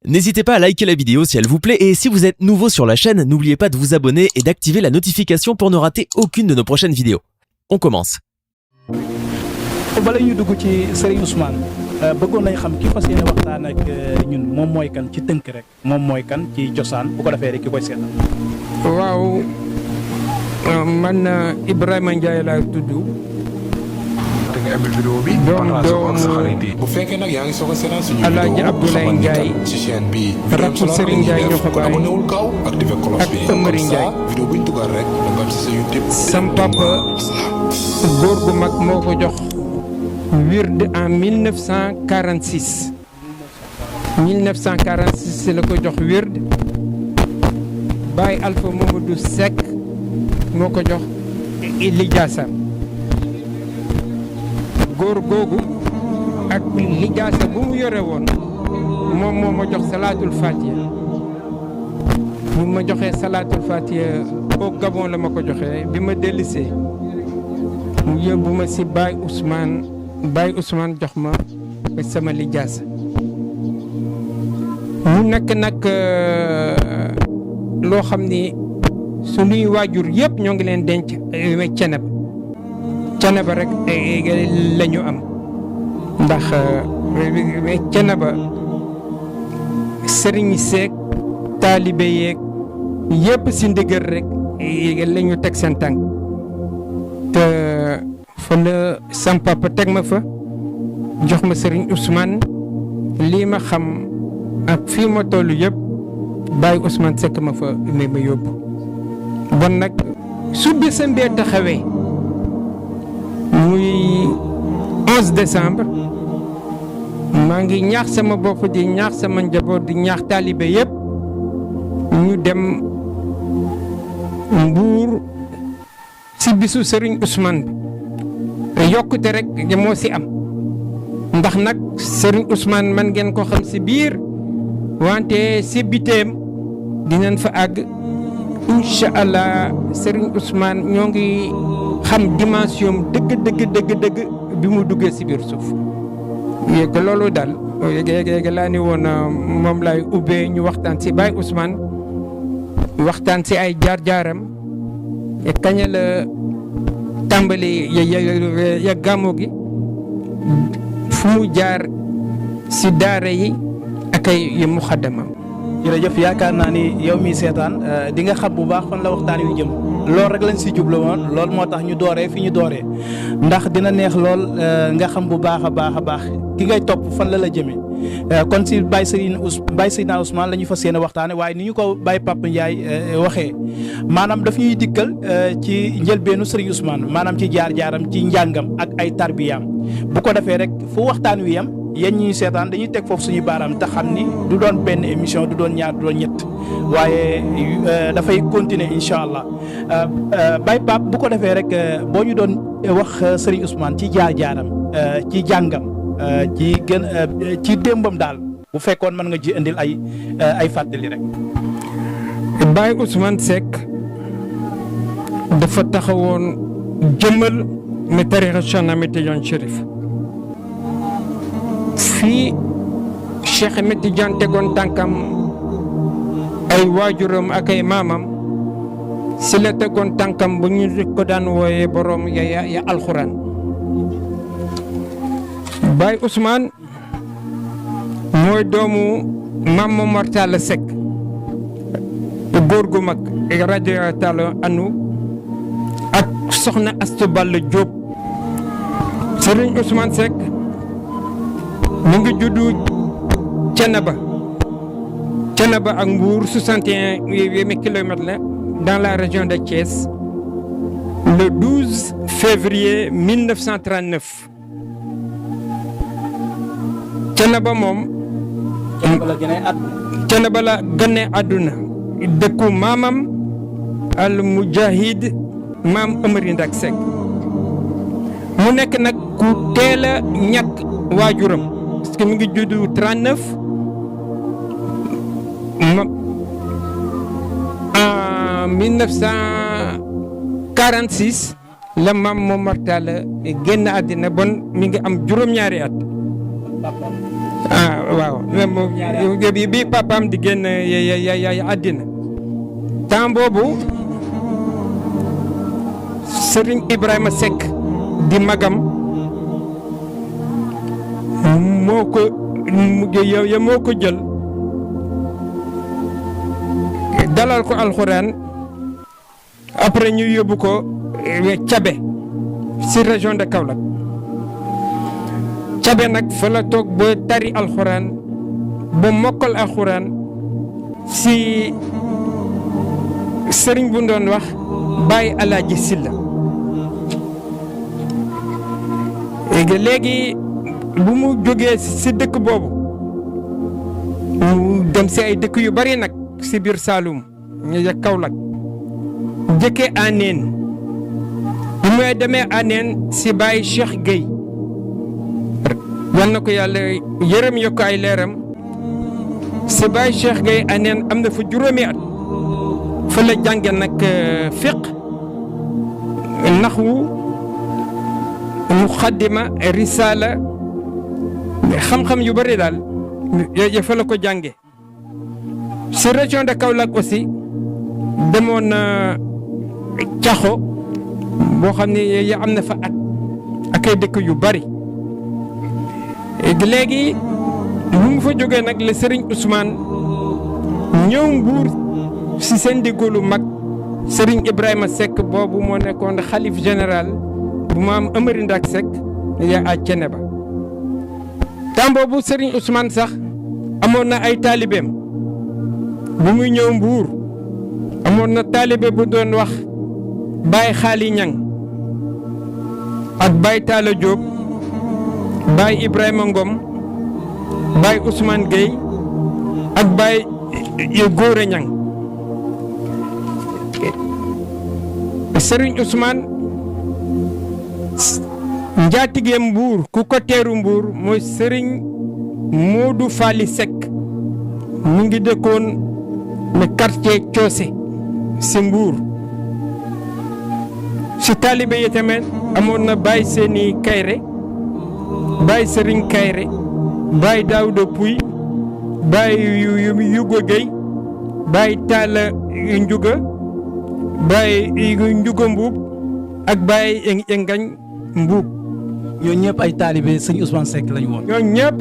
N'hésitez pas à liker la vidéo si elle vous plaît et si vous êtes nouveau sur la chaîne, n'oubliez pas de vous abonner et d'activer la notification pour ne rater aucune de nos prochaines vidéos. On commence. bala ñu dugg ci Serigne Ousmane bëggoon nañ xam ki fas yéene waxtaan ak ñun moom mooy kan ci tënk rek moom mooy kan ci cosaan bu ko defee rek ki koy seetal. waaw man Ibrahima Ndiaye laa tudd. te nga amee vidéo bi. bu fekkee nag yaa ngi soog a seetaan suñu vidéo Alaaji Abdoulaye Ndiaye ci chaîne bi. rakku Serigne Ndiaye ñoo ko bàyyi abonné wul gaaw activé cloche bi ak Amary Ndiaye. vidéo bu ñu dugal rek da nga am ci sa YouTube. sam papa góor gu mag moo ko jox wird en 1946 1946 la ko jox wird Baye Alpha Mamadou Seck moo ko jox lijaasa góor googu ak lijaasa bu mu yore woon moom moo ma jox salaatul fatiha bu ma joxee salaatul fatiha au Gabon la ma ko joxee bi ma dellisee mu yóbbu ma si Baye Ousmane jox ma sama lijaasa mu nekk nag loo xam ni suñuy waajur yëpp ñoo ngi leen denc Ceneba rek la ñu am ndax Ceneba sëriñ seek taalibe yeeg yëpp si ndigal rek la ñu teg seen tànk te fa la sam papa teg ma fa jox ma sëriñ Ousmane lii ma xam ak fii ma toll yëpp Baye Ousmane Seck ma fa ma yóbbu bon nag su bésam bee taxawee muy 11 décembre maa ngi ñaax sama bopp di ñaax sama njaboot di ñaax taalibe yëpp ñu dem Mbuur si bisu Serigne Ousmane bi yokkute rek moo si am ndax nag Serigne Ousmane man ngeen ko xam si biir wante si biteem dinañ fa àgg incha allah Serigne Ousmane ñoo ngi xam dimension dëgg bi mu duggee si biir suuf yéeg loolu daal yéeg laa ni woon moom laay ubbee ñu waxtaan si Baye Ousmane waxtaan si ay jaar-jaaram kañ la tàmbali ya gàmmu gi fu mu jaar si daara yi ak ay muxaddamam. jërëjëf yaakaar naa ni yow mi seetaan di nga xam bu baax fan la waxtaan yu jëm loolu rek lañ si jublu woon loolu moo tax ñu dooree fi ñu dooree ndax dina neex lool nga xam bu baax a baax ki ngay topp fan la jëmee kon si Baye Seydina Ousmane la ñu fas yéene waxtaane waaye ni ñu ko Baye Papa Ndiaye waxee maanaam daf ñuy dikkal ci njëlbeenu Serigne Ousmane maanaam ci jaar-jaaram ci njàngam ak ay tarbiyaam bu ko defee rek fu waxtaan wi yam yéen ñuy seetaan dañuy teg foofu suñu baaraam te xam ni du doon benn émission du doon ñaar du doon ñett waaye dafay continuer incha allah Baye Pape bu ko defee rek boo ñu doon wax Serigne Ousmane ci jaar-jaaram ci jàngam ci démbam daal bu fekkoon mën nga ci indil ay fàttali rek. Baye Ousmane Seck dafa taxawoon jëmmal ma tarixa Cheikh Ahmed Tidiane Chérif. fii Cheikh Ahmed Tidiane tegoon tànkam ay waajuram ak ay maamam si la tegoon tànkam bu ñu ko daan wooyee borom ya alxuraan Baye Ousmane mooy doomu Maam Momar Talla Seck góor gu mag rajo Talla anu ak soxna Astu Balla Diop Serigne Ousmane Seck mu ngi juddu Ceneba ak Mbour 61 kilomètres la dans la région de Thiès le 12 février 1939 Ceneba moom Ceneba la gane àdduna dëkku maamam al mujahid maam Amary Ndak Seck mu nekk nag ku teel a ñàkk waajuram parce que mu ngi juddu 39 en 1946 la maam Momar Talla génn àddina bon mi ngi am juróom-ñaari at waaw bi papaam di génn yaay àddina temps boobu Serigne Ibrahima Seck di magam moo ko jël dalal ko alxuraan après ñu yóbbu ko Cabe si région de Kaolack Cabe nag fa la toog ba tari alxuraan ba mokkal alxuraan si sëriñ bu doon wax Baye Alaaji Silla léegi bu mu jógee si dëkk boobu mu dem si ay dëkk yu bari nag si biir Saloum ñu ja Kaolack jëkkee Aneen bu may demee Aneen si Baye Cheikh Gueye yal na ko yàlla yërëm yokk ay leeram si Baye Cheikh Gueye Aneen am na fa juróomi at fa la jànge nag fiq naxwu muxaddima risala xam-xam yu bëri daal yooyu fa la ko jànge si région de Kaolack aussi demoon na Caxo boo xam ne ya am na fa at ak ay dëkk yu bëri léegi bu mu fa jógee nag la Serigne Ousmane ñëw Mbuur si seen diggalu mag Serigne Ibrahima Seck boobu moo nekkoon xalif général bu maam Amari Ndak Seck ya a Ceneba temps boobu Serigne Ousmane sax amoon na ay taalibeem bu muy ñëw Mbuur amoon na taalibe bu doon wax Baye Xaali Ñang ak Baye Talla Diop Baye Ibrahima Ngom Baye Ousmane Gueye ak Baye Góore Ñang Serigne Ousmane njaatigeem Mbuur ku ko teeru Mbuur mooy Serigne Modou Fali Seck mu ngi dëkkoon le quartier Coose si Mbuur si taalibe yi tamit amoon na Baye Séni Kayre Baye Serigne Kayre Baye Daouda Pouy Baye Yugo Gueye Baye Talla Njuga Baye Njuga Mbuub ak Baye Ngañ Mbuub ñooñu ñëpp ay taalibe sëñ Ousmane Seck lañu woon. ñooñu ñëpp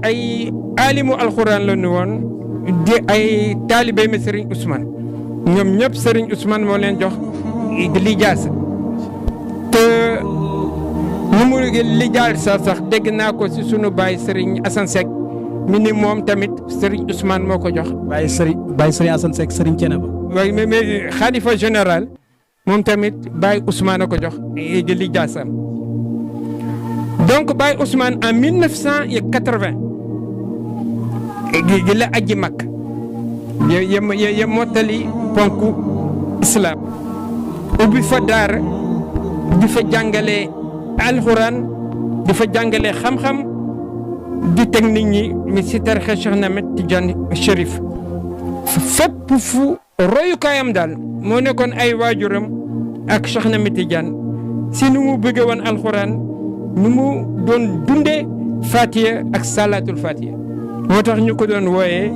ay alimu alxuraan la ñu woon di ay taalibe mi Serigne Ousmane ñoom ñëpp Serigne Ousmane moo leen jox lijaasa te nu mu lijaasa sax dégg naa ko si sunu baay Serigne Assane Seck mi ni moom tamit Serigne Ousmane moo ko jox. Baye Serigne Assane Seck Serigne Ceneba. waaye mais xalifa général moom tamit Baye Ousmane a ko jox di lijaasam donc Baye Ousmane en 1980 gi la aji Makka ya mottali ponku islam ubbi fa daara di fa jàngale alxuraan di fa jàngale xam-xam di teg nit ñi mi si tarixa Cheikh Ahmed Tidiane Chérif fépp fu royukaayam daal moo nekkoon ay waajuram ak Cheikh Ahmed Tidiane si nu mu bëgge woon alxuraan nu mu doon dundee Fatiha ak salaatul Fatiha moo tax ñu ko doon wooyee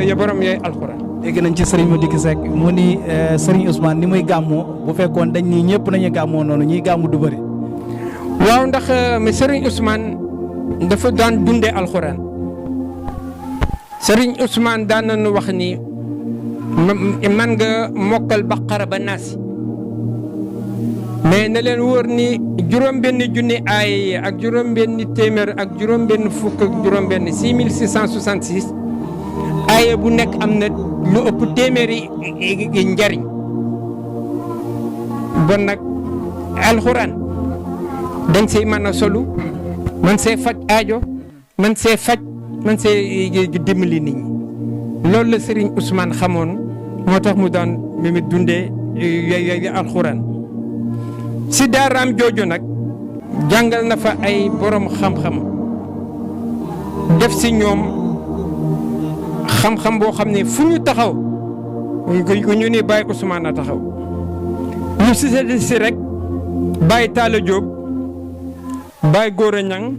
ya borom yooyu alxuraan. dégg nañ ci Serigne Madické Seck mu ni Serigne Ousmane ni muy gàmmoo bu fekkoon dañ ni ñëpp nañu gàmmoo noonu ñuy gàmmu du bëri. waaw ndax mais Serigne Ousmane dafa daan dundee alxuraan Serigne Ousmane daan nañu wax ni man nga mokkal Baqara ba Naas mais na leen wóor ni juróom-benn junni ay ak juróom-benn téeméer ak juróom-benn fukk ak juróom-benn 6666 ay bu nekk am na lu ëpp téeméeri njariñ bon nag alxuraan dañ see mën a solu man see faj aajo man see dimbali nit ñi loolu la Serigne Ousmane xamoon moo tax mu daan mi dundee yooyu alxuraan si daaraam jooju nag jàngal na fa ay borom xam-xam def si ñoom xam-xam boo xam ne fu ñu taxaw ñu ni Baye Ousmane a taxaw ñu si rek Baye Talla Diop Baye Gora Ñang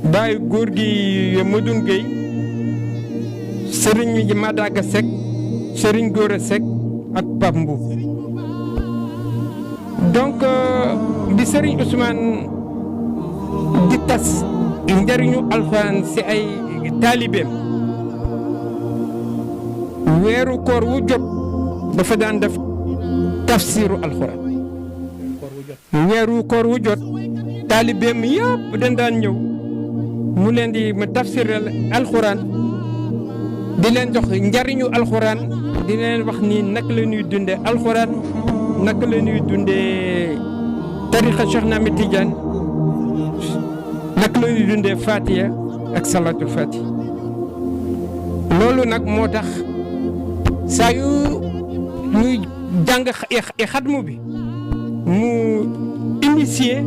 bàyyi góor gi Modou Gueye sëriñ Madaga Seck sëriñ Gora Seck ak Pape Mbou donc bi sëriñ Ousmane di tas njëriñu alxuraan si ay taalibeem weeru koor wu jot dafa daan def tafsiru alxuraan weeru koor wu jot taalibeem yëpp dañ daan ñëw mu leen di ma tafsiral alxuraan di leen jox njariñu alxuraan di leen wax ni naka la ñuy dundee alxuraan naka la ñuy dundee tarixa Cheikh Ahmed Tidiane naka la ñuy dundee Fatiha ak salatul Fatiha loolu nag moo tax saa yu ñuy jàng xatmu bi mu initié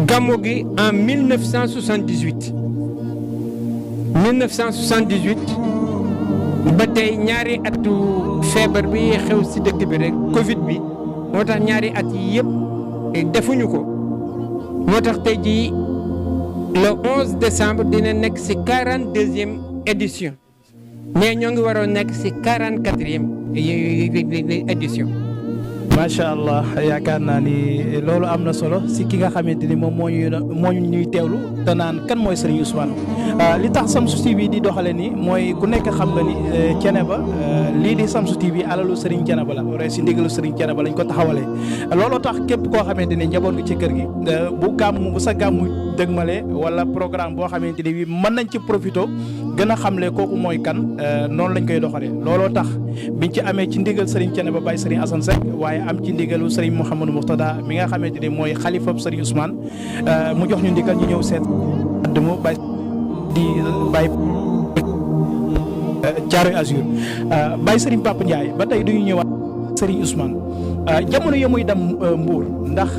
gàmmu gi en 1978 ba tey ñaari atu feebar bi xew si dëkk bi rek Covid bi moo tax ñaari at yi yëpp defuñu ko moo tax tey jii le 11 décembre dina nekk si 42e édition mais ñoo ngi waroon nekk si 44e édition. macha allah yaakaar naa ni loolu am na solo si ki nga xamante ni moom moo ñuy teewlu te naan kan mooy Serigne Ousmane li tax Shamsu TV di doxale ni mooy ku nekk xam nga ni Thiénaba lii di Shamsu TV alalu Serigne Thiénaba la wala si ndigalu Serigne Thiénaba lañ ko taxawalee looloo tax képp koo xamante ni njaboot gi ci kër gi bu sa gàmmu dëgmale wala programme boo xamante ni bi mën nañ ci profito gën a xamle kooku mooy kan noonu lañ koy doxalee looloo tax biñ ci amee ci ndigal Serigne Thiénaba Baye Serigne Assane Seck waaye am ci ndigalu Serigne Mouhamadou Mourtada mi nga xamante ni mooy xalifab Serigne Ousmane mu jox ñu ndigal ñu ñëw seet mu bay di bay Thiaroye Azur Baye Serigne Papa Ndiaye ba tey duñu ñëwaat Serigne Ousmane jamono ya muy dem Mbour ndax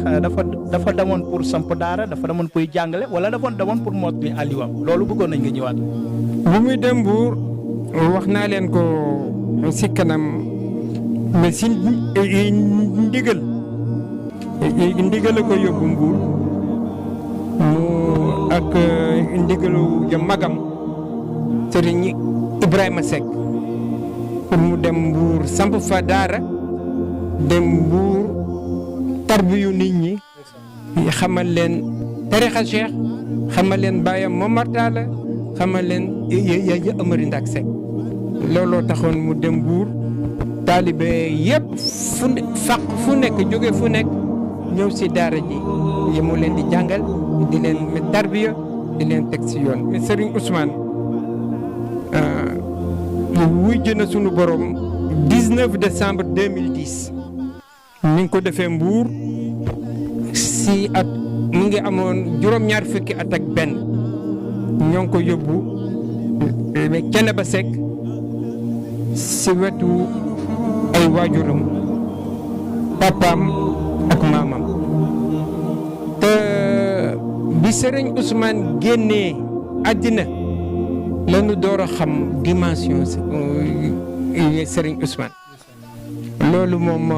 dafa demoon pour samp daara dafa demoon pour jàngale wala dafa demoon pour mottali aliwam loolu bëggoon nañ nga ñëwaat. bu muy dem Mbour wax naa leen ko si kanam mais si ndigal a ko yóbbu Mbour mu ak ndigalu ja magam Serigne Ibrahima Seck pour mu dem Mbour samp fa daara dem Mbour tarbiyu nit ñi xamal leen tarixa Cheikh xamal leen baayam Momar Talla xamal leen ya Amari Ndak Seck looloo taxoon mu dem Mbour taalibe yëpp fu nekk jóge fu nekk ñëw si daara ji yi mu leen di jàngal di leen tarbiya di leen teg si yoon mais Serigne Ousmane wuy jëna sunu borom 19 décembre 2010 mi ngi ko defee Mbour si at mu ngi amoon juróom-ñaar fukki at ak benn ñoo ngi ko yóbbu Thiénaba Seck si wetu ay waajuram papaam ak maamam te bi Serigne Ousmane génnee àddina lañu door a xam dimension Serigne Ousmane loolu moom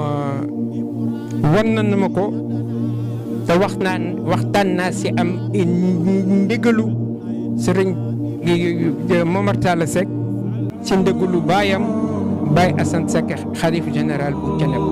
wan na ma ko te waxtaan naa si am ndigalu Serigne Momar Talla Seck ci ndigalu baayam Baye Assane Seck xalif général bu Thiénaba